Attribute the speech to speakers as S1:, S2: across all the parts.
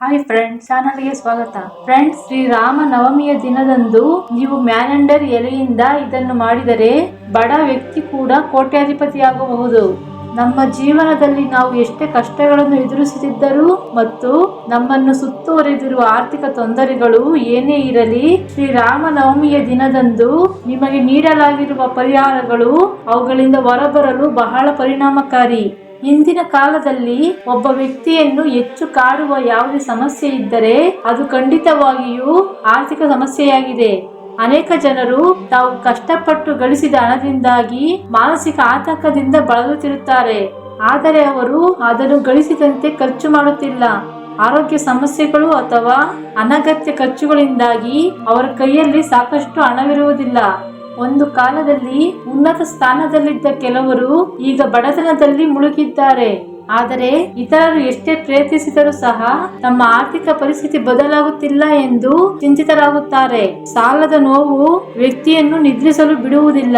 S1: Hi friends, ಚಾನಲ್ಗೆ ಸ್ವಾಗತ. Friends, Shriram ನವಮಿಯ ದಿನದಂದು ನೀವು ಮ್ಯಾನೆಂಡರ್ ಎಲೆಯಿಂದ ಇದನ್ನು ಮಾಡಿದರೆ ಬಡ ವ್ಯಕ್ತಿ ಕೂಡ ಕೋಟ್ಯಾಧಿಪತಿಯಾಗಬಹುದು. ನಮ್ಮ ಜೀವನದಲ್ಲಿ ನಾವು ಎಷ್ಟೇ ಕಷ್ಟಗಳನ್ನು ಎದುರಿಸುತ್ತಿದ್ದರೂ ಮತ್ತು ನಮ್ಮನ್ನು ಸುತ್ತುವರೆದಿರುವ ಆರ್ಥಿಕ ತೊಂದರೆಗಳು ಏನೇ ಇರಲಿ, ಶ್ರೀರಾಮ ನವಮಿಯ ದಿನದಂದು ನಿಮಗೆ ನೀಡಲಾಗಿರುವ ಪರಿಹಾರಗಳು ಅವುಗಳಿಂದ ಹೊರಬರಲು ಬಹಳ ಪರಿಣಾಮಕಾರಿ. ಇಂದಿನ ಕಾಲದಲ್ಲಿ ಒಬ್ಬ ವ್ಯಕ್ತಿಯನ್ನು ಹೆಚ್ಚು ಕಾಡುವ ಯಾವುದೇ ಸಮಸ್ಯೆ ಇದ್ದರೆ ಅದು ಖಂಡಿತವಾಗಿಯೂ ಆರ್ಥಿಕ ಸಮಸ್ಯೆಯಾಗಿದೆ. ಅನೇಕ ಜನರು ತಾವು ಕಷ್ಟಪಟ್ಟು ಗಳಿಸಿದ ಹಣದಿಂದಾಗಿ ಮಾನಸಿಕ ಆತಂಕದಿಂದ ಬಳಲುತ್ತಿರುತ್ತಾರೆ. ಆದರೆ ಅವರು ಅದನ್ನು ಗಳಿಸಿದಂತೆ ಖರ್ಚು ಮಾಡುತ್ತಿಲ್ಲ. ಆರೋಗ್ಯ ಸಮಸ್ಯೆಗಳು ಅಥವಾ ಅನಗತ್ಯ ಖರ್ಚುಗಳಿಂದಾಗಿ ಅವರ ಕೈಯಲ್ಲಿ ಸಾಕಷ್ಟು ಹಣವಿರುವುದಿಲ್ಲ. ಒಂದು ಕಾಲದಲ್ಲಿ ಉನ್ನತ ಸ್ಥಾನದಲ್ಲಿದ್ದ ಕೆಲವರು ಈಗ ಬಡತನದಲ್ಲಿ ಮುಳುಗಿದ್ದಾರೆ. ಆದರೆ ಇತರರು ಎಷ್ಟೇ ಪ್ರಯತ್ನಿಸಿದರೂ ಸಹ ತಮ್ಮ ಆರ್ಥಿಕ ಪರಿಸ್ಥಿತಿ ಬದಲಾಗುತ್ತಿಲ್ಲ ಎಂದು ಚಿಂತಿತರಾಗುತ್ತಾರೆ. ಸಾಲದ ನೋವು ವ್ಯಕ್ತಿಯನ್ನು ನಿದ್ರಿಸಲು ಬಿಡುವುದಿಲ್ಲ.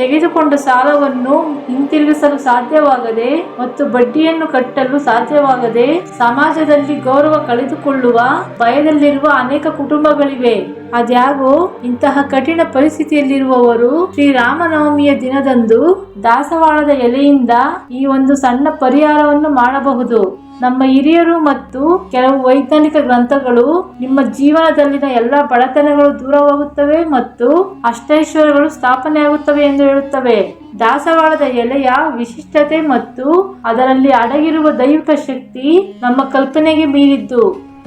S1: ತೆಗೆದುಕೊಂಡ ಸಾಲವನ್ನು ಹಿಂತಿರುಗಿಸಲು ಸಾಧ್ಯವಾಗದೆ ಮತ್ತು ಬಡ್ಡಿಯನ್ನು ಕಟ್ಟಲು ಸಾಧ್ಯವಾಗದೆ ಸಮಾಜದಲ್ಲಿ ಗೌರವ ಕಳೆದುಕೊಳ್ಳುವ ಭಯದಲ್ಲಿರುವ ಅನೇಕ ಕುಟುಂಬಗಳಿವೆ. ಆದಾಗ್ಯೂ ಇಂತಹ ಕಠಿಣ ಪರಿಸ್ಥಿತಿಯಲ್ಲಿರುವವರು ಶ್ರೀರಾಮನವಮಿಯ ದಿನದಂದು ದಾಸವಾಳದ ಎಲೆಯಿಂದ ಈ ಒಂದು ಸಣ್ಣ ಪರಿಹಾರವನ್ನು ಮಾಡಬಹುದು. ನಮ್ಮ ಹಿರಿಯರು ಮತ್ತು ಕೆಲವು ವೈಜ್ಞಾನಿಕ ಗ್ರಂಥಗಳು ನಿಮ್ಮ ಜೀವನದಲ್ಲಿನ ಎಲ್ಲ ಬಡತನಗಳು ದೂರವಾಗುತ್ತವೆ ಮತ್ತು ಅಷ್ಟೈಶ್ವರ್ಯಗಳು ಸ್ಥಾಪನೆಯಾಗುತ್ತವೆ ಎಂದು ಹೇಳುತ್ತವೆ. ದಾಸವಾಳದ ಎಲೆಯ ವಿಶಿಷ್ಟತೆ ಮತ್ತು ಅದರಲ್ಲಿ ಅಡಗಿರುವ ದೈವಿಕ ಶಕ್ತಿ ನಮ್ಮ ಕಲ್ಪನೆಗೆ ಮೀರಿದ್ದು.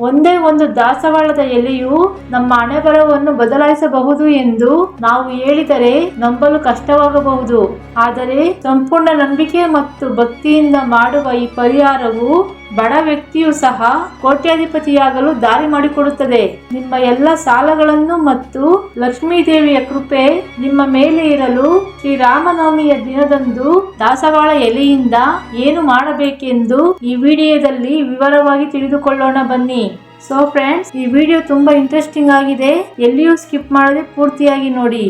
S1: ಒಂದೇ ಒಂದು ದಾಸವಾಳದ ಎಲೆಯು ನಮ್ಮ ಹಣೆಬರಹವನ್ನು ಬದಲಾಯಿಸಬಹುದು ಎಂದು ನಾವು ಹೇಳಿದರೆ ನಂಬಲು ಕಷ್ಟವಾಗಬಹುದು. ಆದರೆ ಸಂಪೂರ್ಣ ನಂಬಿಕೆ ಮತ್ತು ಭಕ್ತಿಯಿಂದ ಮಾಡುವ ಈ ಪರಿಹಾರವು ಬಡ ವ್ಯಕ್ತಿಯು ಸಹ ಕೋಟ್ಯಾಧಿಪತಿಯಾಗಲು ದಾರಿ ಮಾಡಿಕೊಡುತ್ತದೆ. ನಿಮ್ಮ ಎಲ್ಲ ಸಾಲಗಳನ್ನು ಮತ್ತು ಲಕ್ಷ್ಮೀ ದೇವಿಯ ಕೃಪೆ ನಿಮ್ಮ ಮೇಲೆ ಇರಲು ಶ್ರೀರಾಮನವಮಿಯ ದಿನದಂದು ದಾಸವಾಳ ಎಲೆಯಿಂದ ಏನು ಮಾಡಬೇಕೆಂದು ಈ ವಿಡಿಯೋದಲ್ಲಿ ವಿವರವಾಗಿ ತಿಳಿದುಕೊಳ್ಳೋಣ ಬನ್ನಿ. ಸೊ ಫ್ರೆಂಡ್ಸ್, ಈ ವಿಡಿಯೋ ತುಂಬಾ ಇಂಟ್ರೆಸ್ಟಿಂಗ್ ಆಗಿದೆ. ಎಲ್ಲಿಯೂ ಸ್ಕಿಪ್ ಮಾಡದೆ ಪೂರ್ತಿಯಾಗಿ ನೋಡಿ.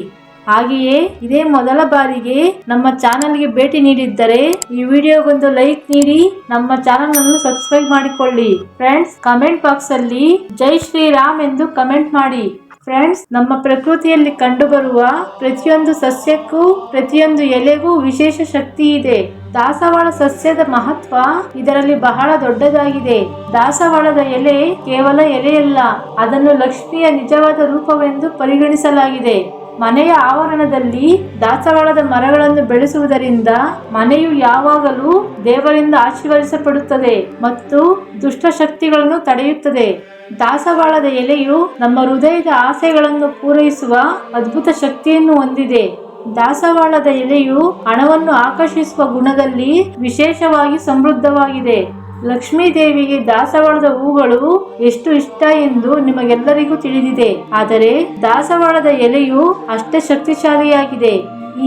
S1: ಹಾಗೆಯೇ ಇದೇ ಮೊದಲ ಬಾರಿಗೆ ನಮ್ಮ ಚಾನಲ್ಗೆ ಭೇಟಿ ನೀಡಿದ್ದರೆ ಈ ವಿಡಿಯೋಗೊಂದು ಲೈಕ್ ನೀಡಿ ನಮ್ಮ ಚಾನಲ್ ಅನ್ನು ಸಬ್ಸ್ಕ್ರೈಬ್ ಮಾಡಿಕೊಳ್ಳಿ. ಫ್ರೆಂಡ್ಸ್, ಕಮೆಂಟ್ ಬಾಕ್ಸ್ ಅಲ್ಲಿ ಜೈ ಶ್ರೀರಾಮ್ ಎಂದು ಕಮೆಂಟ್ ಮಾಡಿ. ಫ್ರೆಂಡ್ಸ್, ನಮ್ಮ ಪ್ರಕೃತಿಯಲ್ಲಿ ಕಂಡುಬರುವ ಪ್ರತಿಯೊಂದು ಸಸ್ಯಕ್ಕೂ ಪ್ರತಿಯೊಂದು ಎಲೆಗೂ ವಿಶೇಷ ಶಕ್ತಿ ಇದೆ. ದಾಸವಾಳ ಸಸ್ಯದ ಮಹತ್ವ ಇದರಲ್ಲಿ ಬಹಳ ದೊಡ್ಡದಾಗಿದೆ. ದಾಸವಾಳದ ಎಲೆ ಕೇವಲ ಎಲೆಯಲ್ಲ, ಅದನ್ನು ಲಕ್ಷ್ಮಿಯ ನಿಜವಾದ ರೂಪವೆಂದು ಪರಿಗಣಿಸಲಾಗಿದೆ. ಮನೆಯ ಆವರಣದಲ್ಲಿ ದಾಸವಾಳದ ಮರಗಳನ್ನು ಬೆಳೆಸುವುದರಿಂದ ಮನೆಯು ಯಾವಾಗಲೂ ದೇವರಿಂದ ಆಶೀರ್ವದಿಸಲ್ಪಡುತ್ತದೆ ಮತ್ತು ದುಷ್ಟ ಶಕ್ತಿಗಳನ್ನು ತಡೆಯುತ್ತದೆ. ದಾಸವಾಳದ ಎಲೆಯು ನಮ್ಮ ಹೃದಯದ ಆಸೆಗಳನ್ನು ಪೂರೈಸುವ ಅದ್ಭುತ ಶಕ್ತಿಯನ್ನು ಹೊಂದಿದೆ. ದಾಸವಾಳದ ಎಲೆಯು ಹಣವನ್ನು ಆಕರ್ಷಿಸುವ ಗುಣದಲ್ಲಿ ವಿಶೇಷವಾಗಿ ಸಮೃದ್ಧವಾಗಿದೆ. ಲಕ್ಷ್ಮೀ ದೇವಿಗೆ ದಾಸವಾಳದ ಹೂಗಳು ಎಷ್ಟು ಇಷ್ಟ ಎಂದು ನಿಮಗೆಲ್ಲರಿಗೂ ತಿಳಿದಿದೆ. ಆದರೆ ದಾಸವಾಳದ ಎಲೆಯು ಅಷ್ಟೇ ಶಕ್ತಿಶಾಲಿಯಾಗಿದೆ.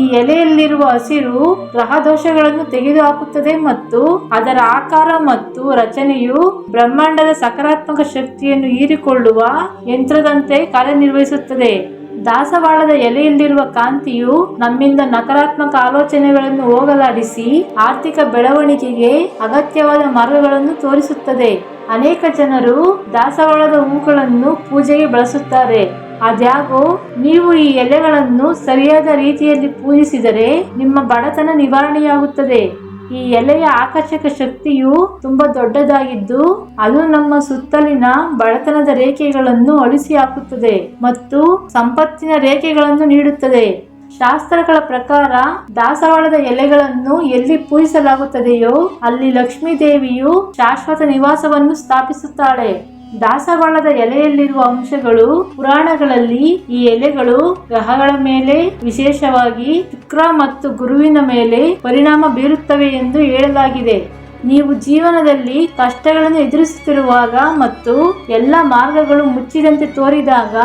S1: ಈ ಎಲೆಯಲ್ಲಿರುವ ಹಸಿರು ಗ್ರಹ ದೋಷಗಳನ್ನು ತೆಗೆದುಹಾಕುತ್ತದೆ ಮತ್ತು ಅದರ ಆಕಾರ ಮತ್ತು ರಚನೆಯು ಬ್ರಹ್ಮಾಂಡದ ಸಕಾರಾತ್ಮಕ ಶಕ್ತಿಯನ್ನು ಹೀರಿಕೊಳ್ಳುವ ಯಂತ್ರದಂತೆ ಕಾರ್ಯನಿರ್ವಹಿಸುತ್ತದೆ. ದಾಸವಾಳದ ಎಲೆಯಲ್ಲಿರುವ ಕಾಂತಿಯು ನಮ್ಮಿಂದ ನಕಾರಾತ್ಮಕ ಆಲೋಚನೆಗಳನ್ನು ಹೋಗಲಾಡಿಸಿ ಆರ್ಥಿಕ ಬೆಳವಣಿಗೆಗೆ ಅಗತ್ಯವಾದ ಮಾರ್ಗಗಳನ್ನು ತೋರಿಸುತ್ತದೆ. ಅನೇಕ ಜನರು ದಾಸವಾಳದ ಹೂಗಳನ್ನು ಪೂಜೆಗೆ ಬಳಸುತ್ತಾರೆ. ಆದಾಗ್ಯೂ ನೀವು ಈ ಎಲೆಗಳನ್ನು ಸರಿಯಾದ ರೀತಿಯಲ್ಲಿ ಪೂಜಿಸಿದರೆ ನಿಮ್ಮ ಬಡತನ ನಿವಾರಣೆಯಾಗುತ್ತದೆ. ಈ ಎಲೆಯ ಆಕರ್ಷಕ ಶಕ್ತಿಯು ತುಂಬಾ ದೊಡ್ಡದಾಗಿದ್ದು ಅದು ನಮ್ಮ ಸುತ್ತಲಿನ ಬಡತನದ ರೇಖೆಗಳನ್ನು ಅಳಿಸಿ ಹಾಕುತ್ತದೆ ಮತ್ತು ಸಂಪತ್ತಿನ ರೇಖೆಗಳನ್ನು ನೀಡುತ್ತದೆ. ಶಾಸ್ತ್ರಗಳ ಪ್ರಕಾರ ದಾಸವಾಳದ ಎಲೆಗಳನ್ನು ಎಲ್ಲಿ ಪೂಜಿಸಲಾಗುತ್ತದೆಯೋ ಅಲ್ಲಿ ಲಕ್ಷ್ಮೀ ದೇವಿಯು ಶಾಶ್ವತ ನಿವಾಸವನ್ನು ಸ್ಥಾಪಿಸುತ್ತಾಳೆ. ದಾಸವಾಳದ ಎಲೆಯಲ್ಲಿರುವ ಅಂಶಗಳು ಪುರಾಣಗಳಲ್ಲಿ ಈ ಎಲೆಗಳು ಗ್ರಹಗಳ ಮೇಲೆ, ವಿಶೇಷವಾಗಿ ಶುಕ್ರ ಮತ್ತು ಗುರುವಿನ ಮೇಲೆ ಪರಿಣಾಮ ಬೀರುತ್ತವೆ ಎಂದು ಹೇಳಲಾಗಿದೆ. ನೀವು ಜೀವನದಲ್ಲಿ ಕಷ್ಟಗಳನ್ನು ಎದುರಿಸುತ್ತಿರುವಾಗ ಮತ್ತು ಎಲ್ಲ ಮಾರ್ಗಗಳು ಮುಚ್ಚಿದಂತೆ ತೋರಿದಾಗ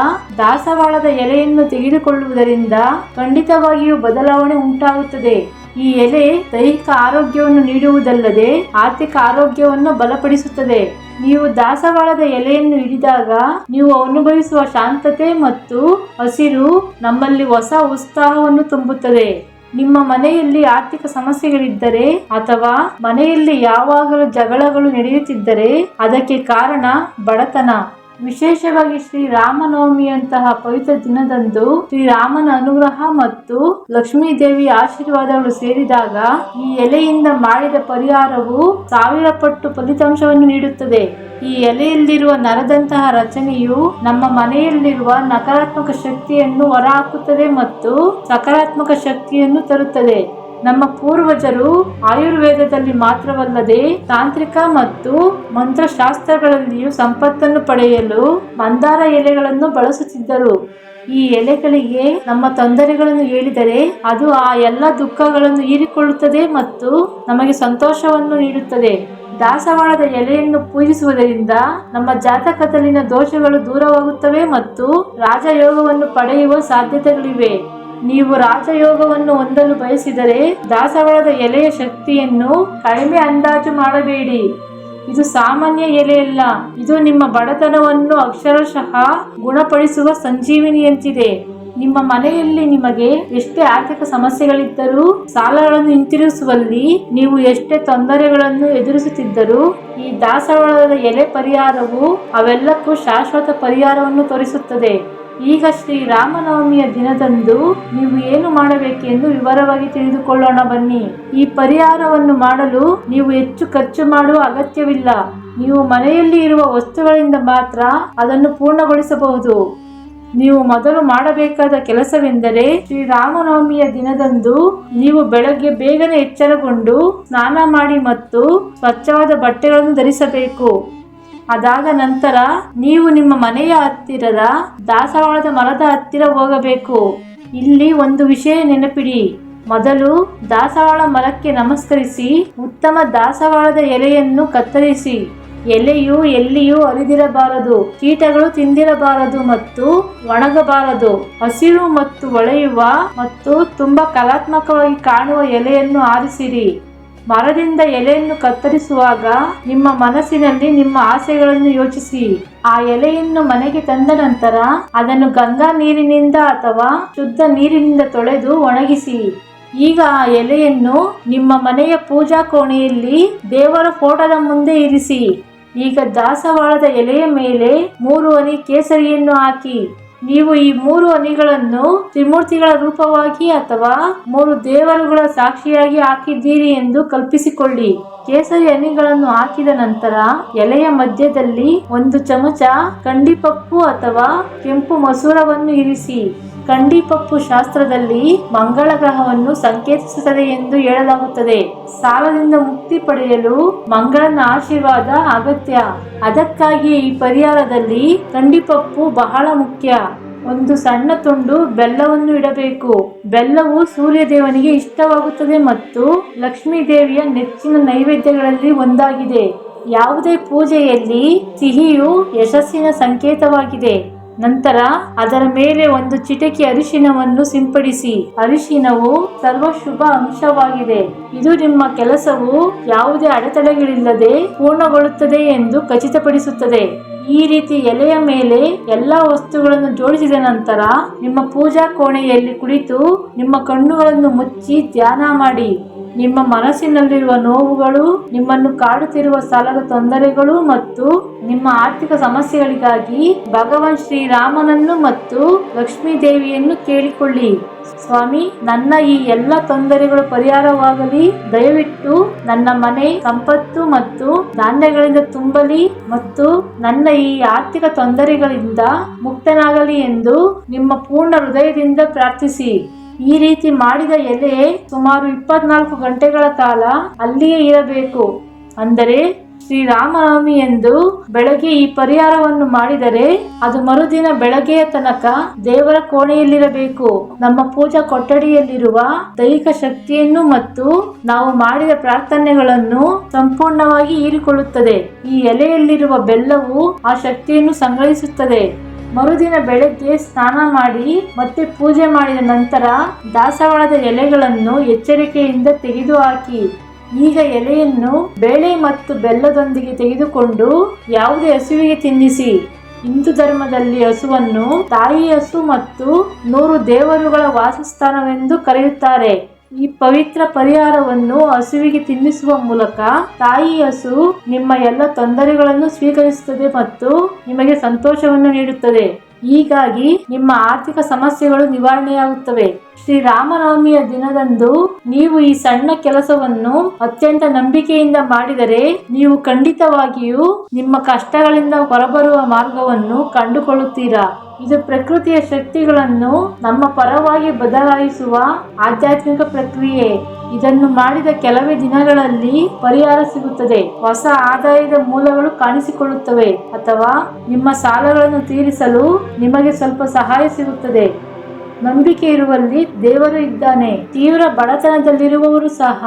S1: ದಾಸವಾಳದ ಎಲೆಯನ್ನು ತೆಗೆದುಕೊಳ್ಳುವುದರಿಂದ ಖಂಡಿತವಾಗಿಯೂ ಬದಲಾವಣೆ ಉಂಟಾಗುತ್ತದೆ. ಈ ಎಲೆ ದೈಹಿಕ ಆರೋಗ್ಯವನ್ನು ನೀಡುವುದಲ್ಲದೆ ಆರ್ಥಿಕ ಆರೋಗ್ಯವನ್ನು ಬಲಪಡಿಸುತ್ತದೆ. ನೀವು ದಾಸವಾಳದ ಎಲೆಯನ್ನು ಹಿಡಿದಾಗ ನೀವು ಅನುಭವಿಸುವ ಶಾಂತತೆ ಮತ್ತು ಹಸಿರು ನಮ್ಮಲ್ಲಿ ಹೊಸ ಉತ್ಸಾಹವನ್ನು ತುಂಬುತ್ತದೆ. ನಿಮ್ಮ ಮನೆಯಲ್ಲಿ ಆರ್ಥಿಕ ಸಮಸ್ಯೆಗಳಿದ್ದರೆ ಅಥವಾ ಮನೆಯಲ್ಲಿ ಯಾವಾಗಲೂ ಜಗಳಗಳು ನಡೆಯುತ್ತಿದ್ದರೆ ಅದಕ್ಕೆ ಕಾರಣ ಬಡತನ. ವಿಶೇಷವಾಗಿ ಶ್ರೀರಾಮನವಮಿಯಂತಹ ಪವಿತ್ರ ದಿನದಂದು ಶ್ರೀರಾಮನ ಅನುಗ್ರಹ ಮತ್ತು ಲಕ್ಷ್ಮೀ ದೇವಿಯ ಆಶೀರ್ವಾದಗಳು ಸೇರಿದಾಗ ಈ ಎಲೆಯಿಂದ ಮಾಡಿದ ಪರಿಹಾರವು 1000 ಪಟ್ಟು ಫಲಿತಾಂಶವನ್ನು ನೀಡುತ್ತದೆ. ಈ ಎಲೆಯಲ್ಲಿರುವ ನರದಂತಹ ರಚನೆಯು ನಮ್ಮ ಮನೆಯಲ್ಲಿರುವ ನಕಾರಾತ್ಮಕ ಶಕ್ತಿಯನ್ನು ಹೊರಹಾಕುತ್ತದೆ ಮತ್ತು ಸಕಾರಾತ್ಮಕ ಶಕ್ತಿಯನ್ನು ತರುತ್ತದೆ. ನಮ್ಮ ಪೂರ್ವಜರು ಆಯುರ್ವೇದದಲ್ಲಿ ಮಾತ್ರವಲ್ಲದೆ ತಾಂತ್ರಿಕ ಮತ್ತು ಮಂತ್ರಶಾಸ್ತ್ರಗಳಲ್ಲಿಯೂ ಸಂಪತ್ತನ್ನು ಪಡೆಯಲು ಮಂದಾರ ಎಲೆಗಳನ್ನು ಬಳಸುತ್ತಿದ್ದರು. ಈ ಎಲೆಗಳಿಗೆ ನಮ್ಮ ತೊಂದರೆಗಳನ್ನು ಹೇಳಿದರೆ ಅದು ಆ ಎಲ್ಲ ದುಃಖಗಳನ್ನು ಹೀರಿಕೊಳ್ಳುತ್ತದೆ ಮತ್ತು ನಮಗೆ ಸಂತೋಷವನ್ನು ನೀಡುತ್ತದೆ. ದಾಸವಾಳದ ಎಲೆಯನ್ನು ಪೂಜಿಸುವುದರಿಂದ ನಮ್ಮ ಜಾತಕದಲ್ಲಿನ ದೋಷಗಳು ದೂರವಾಗುತ್ತವೆ ಮತ್ತು ರಾಜಯೋಗವನ್ನು ಪಡೆಯುವ ಸಾಧ್ಯತೆಗಳಿವೆ. ನೀವು ರಾಜಯೋಗವನ್ನು ಹೊಂದಲು ಬಯಸಿದರೆ ದಾಸವಾಳದ ಎಲೆಯ ಶಕ್ತಿಯನ್ನು ಕಡಿಮೆ ಅಂದಾಜು ಮಾಡಬೇಡಿ. ಇದು ಸಾಮಾನ್ಯ ಎಲೆಯಲ್ಲ, ಇದು ನಿಮ್ಮ ಬಡತನವನ್ನು ಅಕ್ಷರಶಃ ಗುಣಪಡಿಸುವ ಸಂಜೀವಿನಿಯಂತಿದೆ. ನಿಮ್ಮ ಮನೆಯಲ್ಲಿ ನಿಮಗೆ ಎಷ್ಟೇ ಆರ್ಥಿಕ ಸಮಸ್ಯೆಗಳಿದ್ದರೂ, ಸಾಲಗಳನ್ನು ಹಿಂತಿರುಗಿಸುವಲ್ಲಿ ನೀವು ಎಷ್ಟೇ ತೊಂದರೆಗಳನ್ನು ಎದುರಿಸುತ್ತಿದ್ದರೂ, ಈ ದಾಸವಾಳದ ಎಲೆ ಪರಿಹಾರವು ಅವೆಲ್ಲಕ್ಕೂ ಶಾಶ್ವತ ಪರಿಹಾರವನ್ನು ತೋರಿಸುತ್ತದೆ. ಈಗ ಶ್ರೀರಾಮನವಮಿಯ ದಿನದಂದು ನೀವು ಏನು ಮಾಡಬೇಕೆಂದು ವಿವರವಾಗಿ ತಿಳಿದುಕೊಳ್ಳೋಣ ಬನ್ನಿ. ಈ ಪರಿಹಾರವನ್ನು ಮಾಡಲು ನೀವು ಹೆಚ್ಚು ಖರ್ಚು ಮಾಡುವ ಅಗತ್ಯವಿಲ್ಲ. ನೀವು ಮನೆಯಲ್ಲಿ ಇರುವ ವಸ್ತುಗಳಿಂದ ಮಾತ್ರ ಅದನ್ನು ಪೂರ್ಣಗೊಳಿಸಬಹುದು. ನೀವು ಮೊದಲು ಮಾಡಬೇಕಾದ ಕೆಲಸವೆಂದರೆ ಶ್ರೀರಾಮನವಮಿಯ ದಿನದಂದು ನೀವು ಬೆಳಗ್ಗೆ ಬೇಗನೆ ಎಚ್ಚರಗೊಂಡು ಸ್ನಾನ ಮಾಡಿ ಮತ್ತು ಸ್ವಚ್ಛವಾದ ಬಟ್ಟೆಗಳನ್ನು ಧರಿಸಬೇಕು. ಅದಾದ ನಂತರ ನೀವು ನಿಮ್ಮ ಮನೆಯ ಹತ್ತಿರದ ದಾಸವಾಳದ ಮರದ ಹತ್ತಿರ ಹೋಗಬೇಕು. ಇಲ್ಲಿ ಒಂದು ವಿಷಯ ನೆನಪಿಡಿ. ಮೊದಲು ದಾಸವಾಳ ಮರಕ್ಕೆ ನಮಸ್ಕರಿಸಿ ಉತ್ತಮ ದಾಸವಾಳದ ಎಲೆಯನ್ನು ಕತ್ತರಿಸಿ. ಎಲೆಯು ಎಲ್ಲಿಯೂ ಹರಿದಿರಬಾರದು, ಕೀಟಗಳು ತಿಂದಿರಬಾರದು ಮತ್ತು ಒಣಗಬಾರದು. ಹಸಿರು ಮತ್ತು ಹೊಳೆಯುವ ಮತ್ತು ತುಂಬಾ ಕಲಾತ್ಮಕವಾಗಿ ಕಾಣುವ ಎಲೆಯನ್ನು ಆರಿಸಿರಿ. ಮರದಿಂದ ಎಲೆಯನ್ನು ಕತ್ತರಿಸುವಾಗ ನಿಮ್ಮ ಮನಸ್ಸಿನಲ್ಲಿ ನಿಮ್ಮ ಆಸೆಗಳನ್ನು ಯೋಚಿಸಿ. ಆ ಎಲೆಯನ್ನು ಮನೆಗೆ ತಂದ ನಂತರ ಅದನ್ನು ಗಂಗಾ ನೀರಿನಿಂದ ಅಥವಾ ಶುದ್ಧ ನೀರಿನಿಂದ ತೊಳೆದು ಒಣಗಿಸಿ. ಈಗ ಆ ಎಲೆಯನ್ನು ನಿಮ್ಮ ಮನೆಯ ಪೂಜಾ ಕೋಣೆಯಲ್ಲಿ ದೇವರ ಫೋಟೋದ ಮುಂದೆ ಇರಿಸಿ. ಈಗ ದಾಸವಾಳದ ಎಲೆಯ ಮೇಲೆ 3 ಹನಿ ಕೇಸರಿಯನ್ನು ಹಾಕಿ. ನೀವು ಈ 3 ಹನಿಗಳನ್ನು ತ್ರಿಮೂರ್ತಿಗಳ ರೂಪವಾಗಿ ಅಥವಾ 3 ದೇವರುಗಳ ಸಾಕ್ಷಿಯಾಗಿ ಹಾಕಿದ್ದೀರಿ ಎಂದು ಕಲ್ಪಿಸಿಕೊಳ್ಳಿ. ಕೇಸರಿ ಹನಿಗಳನ್ನು ಹಾಕಿದ ನಂತರ ಎಲೆಯ ಮಧ್ಯದಲ್ಲಿ 1 ಚಮಚ ಕಂಡಿಪಪ್ಪು ಅಥವಾ ಕೆಂಪು ಮಸೂರವನ್ನು ಇರಿಸಿ. ಕಂಡಿಪಪ್ಪು ಶಾಸ್ತ್ರದಲ್ಲಿ ಮಂಗಳ ಗ್ರಹವನ್ನು ಸಂಕೇತಿಸುತ್ತದೆ ಎಂದು ಹೇಳಲಾಗುತ್ತದೆ. ಸಾಲದಿಂದ ಮುಕ್ತಿ ಪಡೆಯಲು ಮಂಗಳನ ಆಶೀರ್ವಾದ ಅಗತ್ಯ. ಅದಕ್ಕಾಗಿ ಈ ಪರಿಹಾರದಲ್ಲಿ ಕಂಡಿಪಪ್ಪು ಬಹಳ ಮುಖ್ಯ. 1 ಸಣ್ಣ ತುಂಡು ಬೆಲ್ಲವನ್ನು ಇಡಬೇಕು. ಬೆಲ್ಲವು ಸೂರ್ಯ ದೇವನಿಗೆ ಇಷ್ಟವಾಗುತ್ತದೆ ಮತ್ತು ಲಕ್ಷ್ಮೀ ದೇವಿಯ ನೆಚ್ಚಿನ ನೈವೇದ್ಯಗಳಲ್ಲಿ ಒಂದಾಗಿದೆ. ಯಾವುದೇ ಪೂಜೆಯಲ್ಲಿ ಸಿಹಿಯು ಯಶಸ್ಸಿನ ಸಂಕೇತವಾಗಿದೆ. ನಂತರ ಅದರ ಮೇಲೆ 1 ಚಿಟಿಕೆ ಅರಿಶಿನವನ್ನು ಸಿಂಪಡಿಸಿ. ಅರಿಶಿನವು ಸರ್ವಶುಭ ಅಂಶವಾಗಿದೆ. ಇದು ನಿಮ್ಮ ಕೆಲಸವು ಯಾವುದೇ ಅಡೆತಡೆಗಳಿಲ್ಲದೆ ಪೂರ್ಣಗೊಳ್ಳುತ್ತದೆ ಎಂದು ಖಚಿತಪಡಿಸುತ್ತದೆ. ಈ ರೀತಿ ಎಲೆಯ ಮೇಲೆ ಎಲ್ಲಾ ವಸ್ತುಗಳನ್ನು ಜೋಡಿಸಿದ ನಂತರ ನಿಮ್ಮ ಪೂಜಾ ಕೋಣೆಯಲ್ಲಿ ಕುಳಿತು ನಿಮ್ಮ ಕಣ್ಣುಗಳನ್ನು ಮುಚ್ಚಿ ಧ್ಯಾನ ಮಾಡಿ. ನಿಮ್ಮ ಮನಸ್ಸಿನಲ್ಲಿರುವ ನೋವುಗಳು, ನಿಮ್ಮನ್ನು ಕಾಡುತ್ತಿರುವ ಸಾಲದ ತೊಂದರೆಗಳು ಮತ್ತು ನಿಮ್ಮ ಆರ್ಥಿಕ ಸಮಸ್ಯೆಗಳಿಗಾಗಿ ಭಗವಾನ್ ಶ್ರೀರಾಮನನ್ನು ಮತ್ತು ಲಕ್ಷ್ಮೀ ದೇವಿಯನ್ನು ಕೇಳಿಕೊಳ್ಳಿ. ಸ್ವಾಮಿ, ನನ್ನ ಈ ಎಲ್ಲ ತೊಂದರೆಗಳು ಪರಿಹಾರವಾಗಲಿ. ದಯವಿಟ್ಟು ನನ್ನ ಮನೆ ಸಂಪತ್ತು ಮತ್ತು ಧಾನ್ಯಗಳಿಂದ ತುಂಬಲಿ ಮತ್ತು ನನ್ನ ಈ ಆರ್ಥಿಕ ತೊಂದರೆಗಳಿಂದ ಮುಕ್ತನಾಗಲಿ ಎಂದು ನಿಮ್ಮ ಪೂರ್ಣ ಹೃದಯದಿಂದ ಪ್ರಾರ್ಥಿಸಿ. ಈ ರೀತಿ ಮಾಡಿದ ಎಲೆ ಸುಮಾರು 24 ಗಂಟೆಗಳ ಕಾಲ ಅಲ್ಲಿಯೇ ಇರಬೇಕು. ಅಂದರೆ ಶ್ರೀರಾಮನವಮಿ ಎಂದು ಬೆಳಗ್ಗೆ ಈ ಪರಿಹಾರವನ್ನು ಮಾಡಿದರೆ ಅದು ಮರುದಿನ ಬೆಳಗ್ಗೆಯ ತನಕ ದೇವರ ಕೋಣೆಯಲ್ಲಿರಬೇಕು. ನಮ್ಮ ಪೂಜಾ ಕೊಠಡಿಯಲ್ಲಿರುವ ದೈಹಿಕ ಶಕ್ತಿಯನ್ನು ಮತ್ತು ನಾವು ಮಾಡಿದ ಪ್ರಾರ್ಥನೆಗಳನ್ನು ಸಂಪೂರ್ಣವಾಗಿ ಹೀರಿಕೊಳ್ಳುತ್ತದೆ. ಈ ಎಲೆಯಲ್ಲಿರುವ ಬೆಲ್ಲವು ಆ ಶಕ್ತಿಯನ್ನು ಸಂಗ್ರಹಿಸುತ್ತದೆ. ಮರುದಿನ ಬೆಳಗ್ಗೆ ಸ್ನಾನ ಮಾಡಿ ಮತ್ತೆ ಪೂಜೆ ಮಾಡಿದ ನಂತರ ದಾಸವಾಳದ ಎಲೆಗಳನ್ನು ಎಚ್ಚರಿಕೆಯಿಂದ ತೆಗೆದುಹಾಕಿ. ಈಗ ಎಲೆಯನ್ನು ಬೇಳೆ ಮತ್ತು ಬೆಲ್ಲದೊಂದಿಗೆ ತೆಗೆದುಕೊಂಡು ಯಾವುದೇ ಹಸುವಿಗೆ ತಿನ್ನಿಸಿ. ಹಿಂದೂ ಧರ್ಮದಲ್ಲಿ ಹಸುವನ್ನು ತಾಯಿ ಹಸು ಮತ್ತು 100 ದೇವರುಗಳ ವಾಸಸ್ಥಾನವೆಂದು ಕರೆಯುತ್ತಾರೆ. ಈ ಪವಿತ್ರ ಪರಿಹಾರವನ್ನು ಹಸುವಿಗೆ ತಿನ್ನಿಸುವ ಮೂಲಕ ತಾಯಿ ಹಸು ನಿಮ್ಮ ಎಲ್ಲ ತೊಂದರೆಗಳನ್ನು ಸ್ವೀಕರಿಸುತ್ತದೆ ಮತ್ತು ನಿಮಗೆ ಸಂತೋಷವನ್ನು ನೀಡುತ್ತದೆ. ಹೀಗಾಗಿ ನಿಮ್ಮ ಆರ್ಥಿಕ ಸಮಸ್ಯೆಗಳು ನಿವಾರಣೆಯಾಗುತ್ತವೆ. ಶ್ರೀರಾಮನವಮಿಯ ದಿನದಂದು ನೀವು ಈ ಸಣ್ಣ ಕೆಲಸವನ್ನು ಅತ್ಯಂತ ನಂಬಿಕೆಯಿಂದ ಮಾಡಿದರೆ ನೀವು ಖಂಡಿತವಾಗಿಯೂ ನಿಮ್ಮ ಕಷ್ಟಗಳಿಂದ ಹೊರಬರುವ ಮಾರ್ಗವನ್ನು ಕಂಡುಕೊಳ್ಳುತ್ತೀರಾ. ಇದು ಪ್ರಕೃತಿಯ ಶಕ್ತಿಗಳನ್ನು ನಮ್ಮ ಪರವಾಗಿ ಬದಲಾಯಿಸುವ ಆಧ್ಯಾತ್ಮಿಕ ಪ್ರಕ್ರಿಯೆ. ಇದನ್ನು ಮಾಡಿದ ಕೆಲವೇ ದಿನಗಳಲ್ಲಿ ಪರಿಹಾರ ಸಿಗುತ್ತದೆ, ಹೊಸ ಆದಾಯದ ಮೂಲಗಳು ಕಾಣಿಸಿಕೊಳ್ಳುತ್ತವೆ ಅಥವಾ ನಿಮ್ಮ ಸಾಲಗಳನ್ನು ತೀರಿಸಲು ನಿಮಗೆ ಸ್ವಲ್ಪ ಸಹಾಯ ಸಿಗುತ್ತದೆ. ನಂಬಿಕೆ ಇರುವಲ್ಲಿ ದೇವರು ಇದ್ದಾನೆ. ತೀವ್ರ ಬಡತನದಲ್ಲಿರುವವರು ಸಹ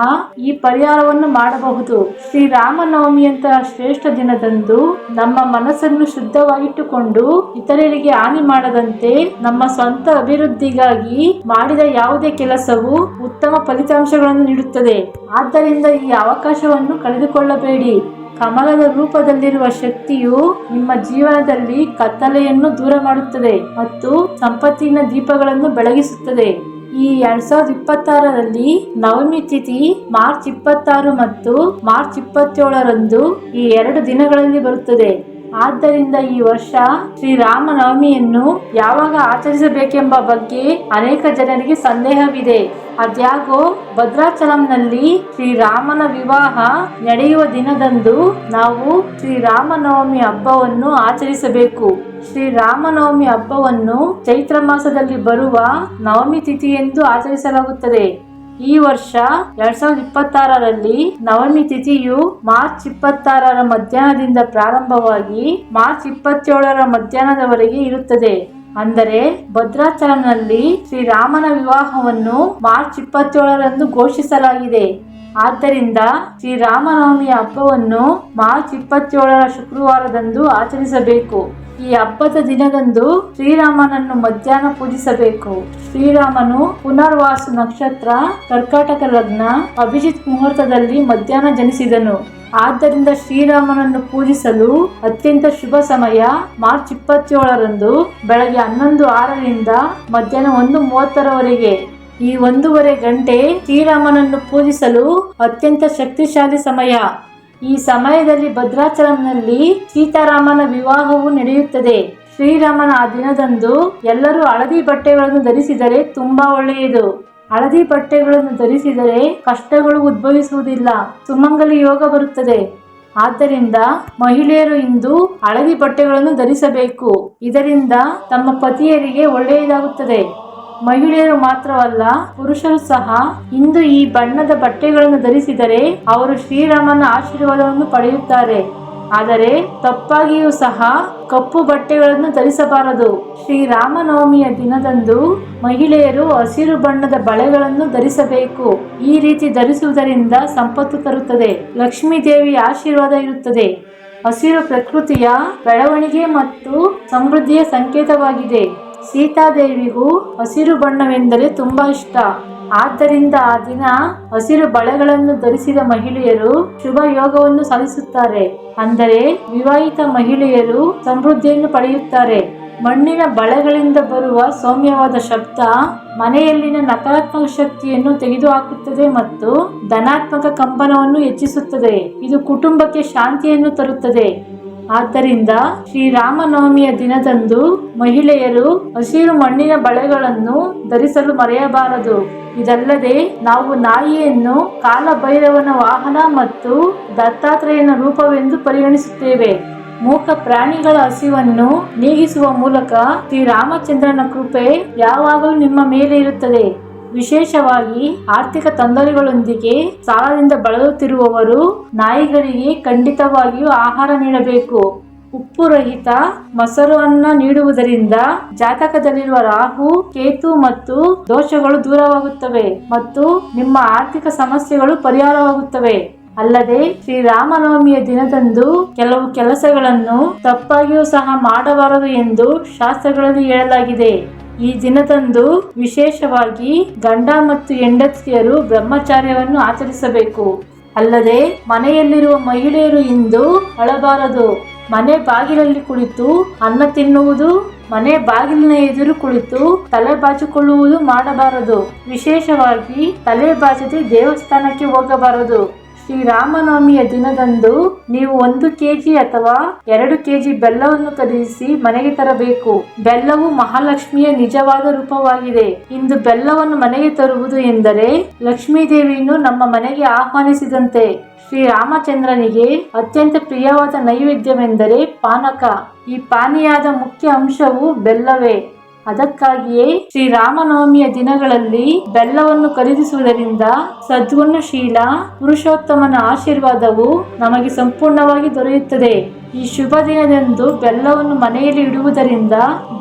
S1: ಈ ಪರಿಹಾರವನ್ನು ಮಾಡಬಹುದು. ಶ್ರೀರಾಮನವಮಿಯಂತಹ ಶ್ರೇಷ್ಠ ದಿನದಂದು ನಮ್ಮ ಮನಸ್ಸನ್ನು ಶುದ್ಧವಾಗಿಟ್ಟುಕೊಂಡು ಇತರರಿಗೆ ಹಾನಿ ಮಾಡದಂತೆ ನಮ್ಮ ಸ್ವಂತ ಅಭಿವೃದ್ಧಿಗಾಗಿ ಮಾಡಿದ ಯಾವುದೇ ಕೆಲಸವು ಉತ್ತಮ ಫಲಿತಾಂಶಗಳನ್ನು ನೀಡುತ್ತದೆ. ಆದ್ದರಿಂದ ಈ ಅವಕಾಶವನ್ನು ಕಳೆದುಕೊಳ್ಳಬೇಡಿ. ಕಮಲದ ರೂಪದಲ್ಲಿರುವ ಶಕ್ತಿಯು ನಿಮ್ಮ ಜೀವನದಲ್ಲಿ ಕತ್ತಲೆಯನ್ನು ದೂರ ಮಾಡುತ್ತದೆ ಮತ್ತು ಸಂಪತ್ತಿನ ದೀಪಗಳನ್ನು ಬೆಳಗಿಸುತ್ತದೆ. ಈ 2026ರಲ್ಲಿ ನವಮಿ ತಿಥಿ ಮಾರ್ಚ್ 26 ಮತ್ತು ಮಾರ್ಚ್ 27ರಂದು ಈ 2 ದಿನಗಳಲ್ಲಿ ಬರುತ್ತದೆ. ಆದ್ದರಿಂದ ಈ ವರ್ಷ ಶ್ರೀರಾಮನವಮಿಯನ್ನು ಯಾವಾಗ ಆಚರಿಸಬೇಕೆಂಬ ಬಗ್ಗೆ ಅನೇಕ ಜನರಿಗೆ ಸಂದೇಹವಿದೆ. ಅದ್ಯಾಗೋ ಭದ್ರಾಚಲಂನಲ್ಲಿ ಶ್ರೀರಾಮನ ವಿವಾಹ ನಡೆಯುವ ದಿನದಂದು ನಾವು ಶ್ರೀರಾಮನವಮಿ ಹಬ್ಬವನ್ನು ಆಚರಿಸಬೇಕು. ಶ್ರೀರಾಮನವಮಿ ಹಬ್ಬವನ್ನು ಚೈತ್ರ ಮಾಸದಲ್ಲಿ ಬರುವ ನವಮಿ ತಿಥಿಯೆಂದು ಆಚರಿಸಲಾಗುತ್ತದೆ. ಈ ವರ್ಷ 2026ರಲ್ಲಿ ನವಮಿ ತಿಥಿಯು ಮಾರ್ಚ್ 26ರ ಮಧ್ಯಾಹ್ನದಿಂದ ಪ್ರಾರಂಭವಾಗಿ ಮಾರ್ಚ್ 27ರ ಮಧ್ಯಾಹ್ನದವರೆಗೆ ಇರುತ್ತದೆ. ಅಂದರೆ ಭದ್ರಾಚಲಂನಲ್ಲಿ ಶ್ರೀರಾಮನ ವಿವಾಹವನ್ನು ಮಾರ್ಚ್ 27ರಂದು ಘೋಷಿಸಲಾಗಿದೆ. ಆದ್ದರಿಂದ ಶ್ರೀರಾಮನವಮಿಯ ಹಬ್ಬವನ್ನು ಮಾರ್ಚ್ 27ರ ಶುಕ್ರವಾರದಂದು ಆಚರಿಸಬೇಕು. ಈ ಹಬ್ಬದ ದಿನದಂದು ಶ್ರೀರಾಮನನ್ನು ಮಧ್ಯಾಹ್ನ ಪೂಜಿಸಬೇಕು. ಶ್ರೀರಾಮನು ಪುನರ್ವಾಸು ನಕ್ಷತ್ರ, ಕರ್ಕಾಟಕ ಲಗ್ನ, ಅಭಿಜಿತ್ ಮುಹೂರ್ತದಲ್ಲಿ ಮಧ್ಯಾಹ್ನ ಜನಿಸಿದನು. ಆದ್ದರಿಂದ ಶ್ರೀರಾಮನನ್ನು ಪೂಜಿಸಲು ಅತ್ಯಂತ ಶುಭ ಸಮಯ ಮಾರ್ಚ್ 27ರಂದು ಬೆಳಗ್ಗೆ 11:06ರಿಂದ ಮಧ್ಯಾಹ್ನ 1:30ರವರೆಗೆ. ಈ 1:30 ಗಂಟೆ ಶ್ರೀರಾಮನನ್ನು ಪೂಜಿಸಲು ಅತ್ಯಂತ ಶಕ್ತಿಶಾಲಿ ಸಮಯ. ಈ ಸಮಯದಲ್ಲಿ ಭದ್ರಾಚಲಂನಲ್ಲಿ ಸೀತಾರಾಮನ ವಿವಾಹವು ನಡೆಯುತ್ತದೆ. ಶ್ರೀರಾಮನ ಆ ದಿನದಂದು ಎಲ್ಲರೂ ಹಳದಿ ಬಟ್ಟೆಗಳನ್ನು ಧರಿಸಿದರೆ ತುಂಬಾ ಒಳ್ಳೆಯದು. ಹಳದಿ ಬಟ್ಟೆಗಳನ್ನು ಧರಿಸಿದರೆ ಕಷ್ಟಗಳು ಉದ್ಭವಿಸುವುದಿಲ್ಲ, ಸುಮಂಗಲಿ ಯೋಗ ಬರುತ್ತದೆ. ಆದ್ದರಿಂದ ಮಹಿಳೆಯರು ಇಂದು ಹಳದಿ ಬಟ್ಟೆಗಳನ್ನು ಧರಿಸಬೇಕು. ಇದರಿಂದ ತಮ್ಮ ಪತಿಯರಿಗೆ ಒಳ್ಳೆಯದಾಗುತ್ತದೆ. ಮಹಿಳೆಯರು ಮಾತ್ರವಲ್ಲ, ಪುರುಷರು ಸಹ ಇಂದು ಈ ಬಣ್ಣದ ಬಟ್ಟೆಗಳನ್ನು ಧರಿಸಿದರೆ ಅವರು ಶ್ರೀರಾಮನ ಆಶೀರ್ವಾದವನ್ನು ಪಡೆಯುತ್ತಾರೆ. ಆದರೆ ತಪ್ಪಾಗಿಯೂ ಸಹ ಕಪ್ಪು ಬಟ್ಟೆಗಳನ್ನು ಧರಿಸಬಾರದು. ಶ್ರೀರಾಮನವಮಿಯ ದಿನದಂದು ಮಹಿಳೆಯರು ಹಸಿರು ಬಣ್ಣದ ಬಳೆಗಳನ್ನು ಧರಿಸಬೇಕು. ಈ ರೀತಿ ಧರಿಸುವುದರಿಂದ ಸಂಪತ್ತು ತರುತ್ತದೆ, ಲಕ್ಷ್ಮೀ ದೇವಿಯ ಆಶೀರ್ವಾದ ಇರುತ್ತದೆ. ಹಸಿರು ಪ್ರಕೃತಿಯ ಬೆಳವಣಿಗೆ ಮತ್ತು ಸಮೃದ್ಧಿಯ ಸಂಕೇತವಾಗಿದೆ. ಸೀತಾದೇವಿಗೂ ಹಸಿರು ಬಣ್ಣವೆಂದರೆ ತುಂಬಾ ಇಷ್ಟ. ಆದ್ದರಿಂದ ಆ ದಿನ ಹಸಿರು ಬಳೆಗಳನ್ನು ಧರಿಸಿದ ಮಹಿಳೆಯರು ಶುಭ ಯೋಗವನ್ನು ಸಾಧಿಸುತ್ತಾರೆ. ಅಂದರೆ ವಿವಾಹಿತ ಮಹಿಳೆಯರು ಸಮೃದ್ಧಿಯನ್ನು ಪಡೆಯುತ್ತಾರೆ. ಮಣ್ಣಿನ ಬಳೆಗಳಿಂದ ಬರುವ ಸೌಮ್ಯವಾದ ಶಬ್ದ ಮನೆಯಲ್ಲಿನ ನಕಾರಾತ್ಮಕ ಶಕ್ತಿಯನ್ನು ತೆಗೆದುಹಾಕುತ್ತದೆ ಮತ್ತು ಧನಾತ್ಮಕ ಕಂಪನವನ್ನು ಹೆಚ್ಚಿಸುತ್ತದೆ. ಇದು ಕುಟುಂಬಕ್ಕೆ ಶಾಂತಿಯನ್ನು ತರುತ್ತದೆ. ಆದ್ದರಿಂದ ಶ್ರೀರಾಮನವಮಿಯ ದಿನದಂದು ಮಹಿಳೆಯರು ಹಸಿರು ಮಣ್ಣಿನ ಬಳೆಗಳನ್ನು ಧರಿಸಲು ಮರೆಯಬಾರದು. ಇದಲ್ಲದೆ ನಾವು ನಾಯಿಯನ್ನು ಕಾಲಭೈರವನ ವಾಹನ ಮತ್ತು ದತ್ತಾತ್ರೇಯನ ರೂಪವೆಂದು ಪರಿಗಣಿಸುತ್ತೇವೆ. ಮೂಕ ಪ್ರಾಣಿಗಳ ಹಸಿವನ್ನು ನೀಗಿಸುವ ಮೂಲಕ ಶ್ರೀರಾಮಚಂದ್ರನ ಕೃಪೆ ಯಾವಾಗಲೂ ನಿಮ್ಮ ಮೇಲೆ ಇರುತ್ತದೆ. ವಿಶೇಷವಾಗಿ ಆರ್ಥಿಕ ತೊಂದರೆಗಳೊಂದಿಗೆ ಸಾಲದಿಂದ ಬಳಲುತ್ತಿರುವವರು ನಾಯಿಗಳಿಗೆ ಖಂಡಿತವಾಗಿಯೂ ಆಹಾರ ನೀಡಬೇಕು. ಉಪ್ಪು ರಹಿತ ಮೊಸರು ಅನ್ನ ನೀಡುವುದರಿಂದ ಜಾತಕದಲ್ಲಿರುವ ರಾಹು, ಕೇತು ಮತ್ತು ದೋಷಗಳು ದೂರವಾಗುತ್ತವೆ ಮತ್ತು ನಿಮ್ಮ ಆರ್ಥಿಕ ಸಮಸ್ಯೆಗಳು ಪರಿಹಾರವಾಗುತ್ತವೆ. ಅಲ್ಲದೆ ಶ್ರೀರಾಮನವಮಿಯ ದಿನದಂದು ಕೆಲವು ಕೆಲಸಗಳನ್ನು ತಪ್ಪಾಗಿಯೂ ಸಹ ಮಾಡಬಾರದು ಎಂದು ಶಾಸ್ತ್ರಗಳಲ್ಲಿ ಹೇಳಲಾಗಿದೆ. ಈ ದಿನದಂದು ವಿಶೇಷವಾಗಿ ಗಂಡ ಮತ್ತು ಹೆಂಡತಿಯರು ಬ್ರಹ್ಮಚಾರ್ಯವನ್ನು ಆಚರಿಸಬೇಕು. ಅಲ್ಲದೆ ಮನೆಯಲ್ಲಿರುವ ಮಹಿಳೆಯರು ಇಂದು ಅಳಬಾರದು. ಮನೆ ಬಾಗಿಲಲ್ಲಿ ಕುಳಿತು ಅನ್ನ ತಿನ್ನುವುದು ಮನೆ ಬಾಗಿಲಿನ ಎದುರು ಕುಳಿತು ತಲೆ ಬಾಚಿಕೊಳ್ಳುವುದು ಮಾಡಬಾರದು. ವಿಶೇಷವಾಗಿ ತಲೆ ಬಾಚದೆ ದೇವಸ್ಥಾನಕ್ಕೆ ಹೋಗಬಾರದು. ಶ್ರೀರಾಮನವಮಿಯ ದಿನದಂದು ನೀವು 1 ಕೆಜಿ ಅಥವಾ 2 ಕೆಜಿ ಬೆಲ್ಲವನ್ನು ಖರೀದಿಸಿ ಮನೆಗೆ ತರಬೇಕು. ಬೆಲ್ಲವು ಮಹಾಲಕ್ಷ್ಮಿಯ ನಿಜವಾದ ರೂಪವಾಗಿದೆ. ಇಂದು ಬೆಲ್ಲವನ್ನು ಮನೆಗೆ ತರುವುದು ಎಂದರೆ ಲಕ್ಷ್ಮೀ ದೇವಿಯನ್ನು ನಮ್ಮ ಮನೆಗೆ ಆಹ್ವಾನಿಸಿದಂತೆ. ಶ್ರೀರಾಮಚಂದ್ರನಿಗೆ ಅತ್ಯಂತ ಪ್ರಿಯವಾದ ನೈವೇದ್ಯವೆಂದರೆ ಪಾನಕ. ಈ ಪಾನೀಯದ ಮುಖ್ಯ ಅಂಶವು ಬೆಲ್ಲವೇ. ಅದಕ್ಕಾಗಿಯೇ ಶ್ರೀರಾಮನವಮಿಯ ದಿನಗಳಲ್ಲಿ ಬೆಲ್ಲವನ್ನು ಖರೀದಿಸುವುದರಿಂದ ಸದ್ಗುಣಶೀಲ ಪುರುಷೋತ್ತಮನ ಆಶೀರ್ವಾದವು ನಮಗೆ ಸಂಪೂರ್ಣವಾಗಿ ದೊರೆಯುತ್ತದೆ. ಈ ಶುಭ ದಿನದಂದು ಬೆಲ್ಲವನ್ನು ಮನೆಯಲ್ಲಿ ಇಡುವುದರಿಂದ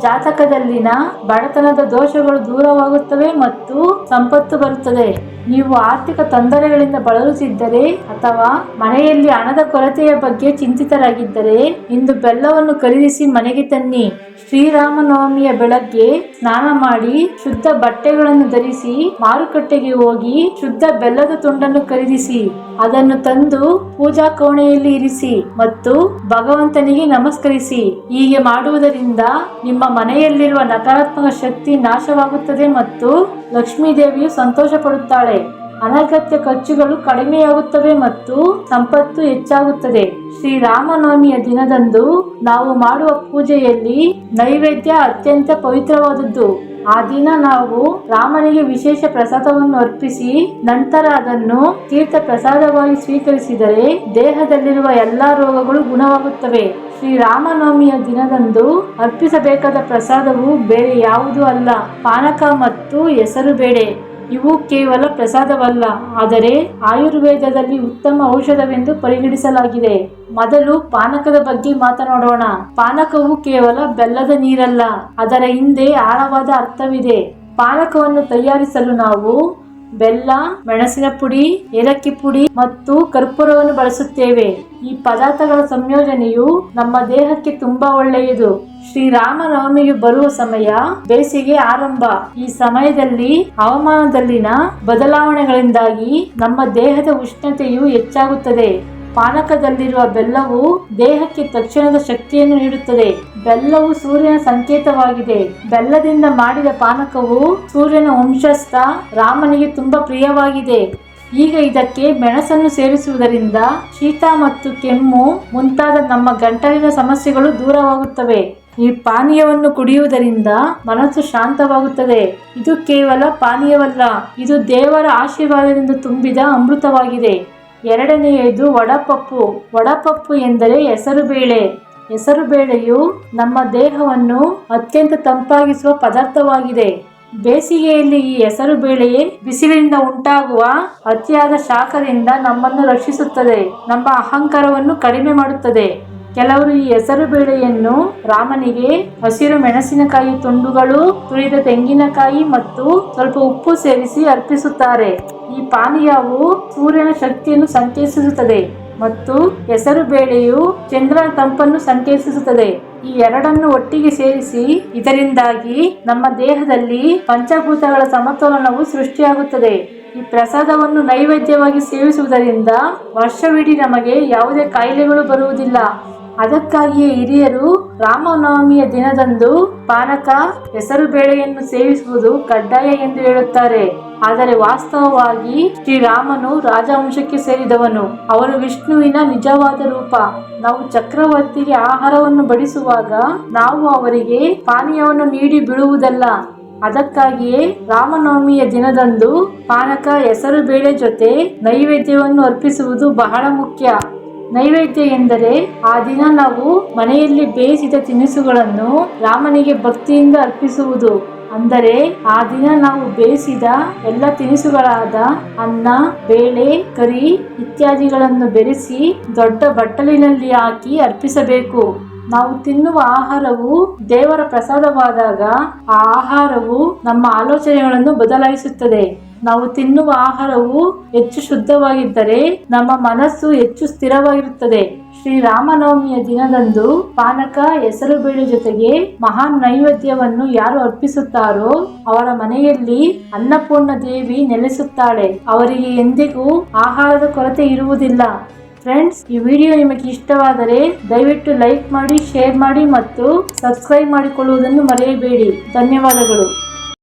S1: ಜಾತಕದಲ್ಲಿನ ಬಡತನದ ದೋಷಗಳು ದೂರವಾಗುತ್ತವೆ ಮತ್ತು ಸಂಪತ್ತು ಬರುತ್ತದೆ. ನೀವು ಆರ್ಥಿಕ ತೊಂದರೆಗಳಿಂದ ಬಳಲುತ್ತಿದ್ದರೆ ಅಥವಾ ಮನೆಯಲ್ಲಿ ಹಣದ ಕೊರತೆಯ ಬಗ್ಗೆ ಚಿಂತಿತರಾಗಿದ್ದರೆ ಇಂದು ಬೆಲ್ಲವನ್ನು ಖರೀದಿಸಿ ಮನೆಗೆ ತನ್ನಿ. ಶ್ರೀರಾಮನವಮಿಯ ಬೆಳಗ್ಗೆ ಸ್ನಾನ ಮಾಡಿ ಶುದ್ಧ ಬಟ್ಟೆಗಳನ್ನು ಧರಿಸಿ ಮಾರುಕಟ್ಟೆಗೆ ಹೋಗಿ ಶುದ್ಧ ಬೆಲ್ಲದ ತುಂಡನ್ನು ಖರೀದಿಸಿ ಅದನ್ನು ತಂದು ಪೂಜಾ ಕೋಣೆಯಲ್ಲಿ ಇರಿಸಿ ಮತ್ತು ಭಗವಂತನಿಗೆ ನಮಸ್ಕರಿಸಿ. ಹೀಗೆ ಮಾಡುವುದರಿಂದ ನಿಮ್ಮ ಮನೆಯಲ್ಲಿರುವ ನಕಾರಾತ್ಮಕ ಶಕ್ತಿ ನಾಶವಾಗುತ್ತದೆ ಮತ್ತು ಲಕ್ಷ್ಮೀ ದೇವಿಯು ಸಂತೋಷ ಪಡುತ್ತಾಳೆ. ಅನಗತ್ಯ ಖರ್ಚುಗಳು ಕಡಿಮೆಯಾಗುತ್ತವೆ ಮತ್ತು ಸಂಪತ್ತು ಹೆಚ್ಚಾಗುತ್ತದೆ. ಶ್ರೀರಾಮನವಮಿಯ ದಿನದಂದು ನಾವು ಮಾಡುವ ಪೂಜೆಯಲ್ಲಿ ನೈವೇದ್ಯ ಅತ್ಯಂತ ಪವಿತ್ರವಾದದ್ದು. ಆ ದಿನ ನಾವು ರಾಮನಿಗೆ ವಿಶೇಷ ಪ್ರಸಾದವನ್ನು ಅರ್ಪಿಸಿ ನಂತರ ಅದನ್ನು ತೀರ್ಥ ಪ್ರಸಾದವಾಗಿ ಸ್ವೀಕರಿಸಿದರೆ ದೇಹದಲ್ಲಿರುವ ಎಲ್ಲಾ ರೋಗಗಳು ಗುಣವಾಗುತ್ತವೆ. ಶ್ರೀರಾಮನವಮಿಯ ದಿನದಂದು ಅರ್ಪಿಸಬೇಕಾದ ಪ್ರಸಾದವು ಬೇರೆ ಯಾವುದೂ ಅಲ್ಲ, ಪಾನಕ ಮತ್ತು ಹೆಸರು ಬೇಳೆ. ಇವು ಕೇವಲ ಪ್ರಸಾದವಲ್ಲ, ಆದರೆ ಆಯುರ್ವೇದದಲ್ಲಿ ಉತ್ತಮ ಔಷಧವೆಂದು ಪರಿಗಣಿಸಲಾಗಿದೆ. ಮೊದಲು ಪಾನಕದ ಬಗ್ಗೆ ಮಾತನಾಡೋಣ. ಪಾನಕವು ಕೇವಲ ಬೆಲ್ಲದ ನೀರಲ್ಲ, ಅದರ ಹಿಂದೆ ಆಳವಾದ ಅರ್ಥವಿದೆ. ಪಾನಕವನ್ನು ತಯಾರಿಸಲು ನಾವು ಬೆಲ್ಲ, ಮೆಣಸಿನ ಪುಡಿ, ಏಲಕ್ಕಿ ಪುಡಿ ಮತ್ತು ಕರ್ಪೂರವನ್ನು ಬಳಸುತ್ತೇವೆ. ಈ ಪದಾರ್ಥಗಳ ಸಂಯೋಜನೆಯು ನಮ್ಮ ದೇಹಕ್ಕೆ ತುಂಬಾ ಒಳ್ಳೆಯದು. ಶ್ರೀರಾಮನವಮಿಗೆ ಬರುವ ಸಮಯ ಬೇಸಿಗೆ ಆರಂಭ. ಈ ಸಮಯದಲ್ಲಿ ಹವಾಮಾನದಲ್ಲಿನ ಬದಲಾವಣೆಗಳಿಂದಾಗಿ ನಮ್ಮ ದೇಹದ ಉಷ್ಣತೆಯು ಹೆಚ್ಚಾಗುತ್ತದೆ. ಪಾನಕದಲ್ಲಿರುವ ಬೆಲ್ಲವು ದೇಹಕ್ಕೆ ತಕ್ಷಣದ ಶಕ್ತಿಯನ್ನು ನೀಡುತ್ತದೆ. ಬೆಲ್ಲವು ಸೂರ್ಯನ ಸಂಕೇತವಾಗಿದೆ. ಬೆಲ್ಲದಿಂದ ಮಾಡಿದ ಪಾನಕವು ಸೂರ್ಯನ ವಂಶಸ್ಥ ರಾಮನಿಗೆ ತುಂಬಾ ಪ್ರಿಯವಾಗಿದೆ. ಈಗ ಇದಕ್ಕೆ ಮೆಣಸನ್ನು ಸೇರಿಸುವುದರಿಂದ ಶೀತ ಮತ್ತು ಕೆಮ್ಮು ಮುಂತಾದ ನಮ್ಮ ಗಂಟಲಿನ ಸಮಸ್ಯೆಗಳು ದೂರವಾಗುತ್ತವೆ. ಈ ಪಾನೀಯವನ್ನು ಕುಡಿಯುವುದರಿಂದ ಮನಸ್ಸು ಶಾಂತವಾಗುತ್ತದೆ. ಇದು ಕೇವಲ ಪಾನೀಯವಲ್ಲ, ಇದು ದೇವರ ಆಶೀರ್ವಾದದಿಂದ ತುಂಬಿದ ಅಮೃತವಾಗಿದೆ. ಎರಡನೆಯದು ವಡಪಪ್ಪು. ವಡಪಪ್ಪು ಎಂದರೆ ಹೆಸರುಬೇಳೆ. ಹೆಸರುಬೇಳೆಯು ನಮ್ಮ ದೇಹವನ್ನು ಅತ್ಯಂತ ತಂಪಾಗಿಸುವ ಪದಾರ್ಥವಾಗಿದೆ. ಬೇಸಿಗೆಯಲ್ಲಿ ಈ ಹೆಸರುಬೇಳೆಯೇ ಬಿಸಿಲಿನಿಂದ ಉಂಟಾಗುವ ಅತಿಯಾದ ಶಾಖದಿಂದ ನಮ್ಮನ್ನು ರಕ್ಷಿಸುತ್ತದೆ, ನಮ್ಮ ಅಹಂಕಾರವನ್ನು ಕಡಿಮೆ ಮಾಡುತ್ತದೆ. ಕೆಲವರು ಈ ಹೆಸರುಬೇಳೆಯನ್ನು ರಾಮನಿಗೆ ಹಸಿರು ಮೆಣಸಿನಕಾಯಿ ತುಂಡುಗಳು, ತುರಿದ ತೆಂಗಿನಕಾಯಿ ಮತ್ತು ಸ್ವಲ್ಪ ಉಪ್ಪು ಸೇರಿಸಿ ಅರ್ಪಿಸುತ್ತಾರೆ. ಈ ಪಾನೀಯವು ಸೂರ್ಯನ ಶಕ್ತಿಯನ್ನು ಸಂಕೇತಿಸುತ್ತದೆ ಮತ್ತು ಹೆಸರು ಬೇಳೆಯು ಚಂದ್ರನ ತಂಪನ್ನು ಸಂಕೇತಿಸುತ್ತದೆ. ಈ ಎರಡನ್ನು ಒಟ್ಟಿಗೆ ಸೇರಿಸಿ ಇದರಿಂದಾಗಿ ನಮ್ಮ ದೇಹದಲ್ಲಿ ಪಂಚಭೂತಗಳ ಸಮತೋಲನವು ಸೃಷ್ಟಿಯಾಗುತ್ತದೆ. ಈ ಪ್ರಸಾದವನ್ನು ನೈವೇದ್ಯವಾಗಿ ಸೇವಿಸುವುದರಿಂದ ವರ್ಷವಿಡೀ ನಮಗೆ ಯಾವುದೇ ಕಾಯಿಲೆಗಳು ಬರುವುದಿಲ್ಲ. ಅದಕ್ಕಾಗಿಯೇ ಹಿರಿಯರು ರಾಮನವಮಿಯ ದಿನದಂದು ಪಾನಕ, ಹೆಸರು ಬೇಳೆಯನ್ನು ಸೇವಿಸುವುದು ಕಡ್ಡಾಯ ಎಂದು ಹೇಳುತ್ತಾರೆ. ಆದರೆ ವಾಸ್ತವವಾಗಿ ಶ್ರೀರಾಮನು ರಾಜವಂಶಕ್ಕೆ ಸೇರಿದವನು. ಅವನು ವಿಷ್ಣುವಿನ ನಿಜವಾದ ರೂಪ. ನಾವು ಚಕ್ರವರ್ತಿಗೆ ಆಹಾರವನ್ನು ಬಡಿಸುವಾಗ ನಾವು ಅವರಿಗೆ ಪಾನೀಯವನ್ನು ನೀಡಿ ಬಿಡುವುದಲ್ಲ. ಅದಕ್ಕಾಗಿಯೇ ರಾಮನವಮಿಯ ದಿನದಂದು ಪಾನಕ, ಹೆಸರು ಬೇಳೆ ಜೊತೆ ನೈವೇದ್ಯವನ್ನು ಅರ್ಪಿಸುವುದು ಬಹಳ ಮುಖ್ಯ. ನೈವೇದ್ಯ ಎಂದರೆ ಆ ದಿನ ನಾವು ಮನೆಯಲ್ಲಿ ಬೇಯಿಸಿದ ತಿನಿಸುಗಳನ್ನು ರಾಮನಿಗೆ ಭಕ್ತಿಯಿಂದ ಅರ್ಪಿಸುವುದು. ಅಂದರೆ ಆ ದಿನ ನಾವು ಬೇಯಿಸಿದ ಎಲ್ಲ ತಿನಿಸುಗಳಾದ ಅನ್ನ, ಬೇಳೆ, ಕರಿ ಇತ್ಯಾದಿಗಳನ್ನು ಬೆರೆಸಿ ದೊಡ್ಡ ಬಟ್ಟಲಿನಲ್ಲಿ ಹಾಕಿ ಅರ್ಪಿಸಬೇಕು. ನಾವು ತಿನ್ನುವ ಆಹಾರವು ದೇವರ ಪ್ರಸಾದವಾದಾಗ ಆ ಆಹಾರವು ನಮ್ಮ ಆಲೋಚನೆಗಳನ್ನು ಬದಲಾಯಿಸುತ್ತದೆ. ನಾವು ತಿನ್ನುವ ಆಹಾರವು ಹೆಚ್ಚು ಶುದ್ಧವಾಗಿದ್ದರೆ ನಮ್ಮ ಮನಸ್ಸು ಹೆಚ್ಚು ಸ್ಥಿರವಾಗಿರುತ್ತದೆ. ಶ್ರೀರಾಮನವಮಿಯ ದಿನದಂದು ಪಾನಕ, ಹೆಸರು ಬೇಳೆ ಜೊತೆಗೆ ಮಹಾನ್ ನೈವೇದ್ಯವನ್ನು ಯಾರು ಅರ್ಪಿಸುತ್ತಾರೋ ಅವರ ಮನೆಯಲ್ಲಿ ಅನ್ನಪೂರ್ಣ ದೇವಿ ನೆಲೆಸುತ್ತಾಳೆ. ಅವರಿಗೆ ಎಂದಿಗೂ ಆಹಾರದ ಕೊರತೆ ಇರುವುದಿಲ್ಲ. ಫ್ರೆಂಡ್ಸ್, ಈ ವಿಡಿಯೋ ನಿಮಗೆ ಇಷ್ಟವಾದರೆ ದಯವಿಟ್ಟು ಲೈಕ್ ಮಾಡಿ, ಶೇರ್ ಮಾಡಿ ಮತ್ತು ಸಬ್ಸ್ಕ್ರೈಬ್ ಮಾಡಿಕೊಳ್ಳುವುದನ್ನು ಮರೆಯಬೇಡಿ. ಧನ್ಯವಾದಗಳು.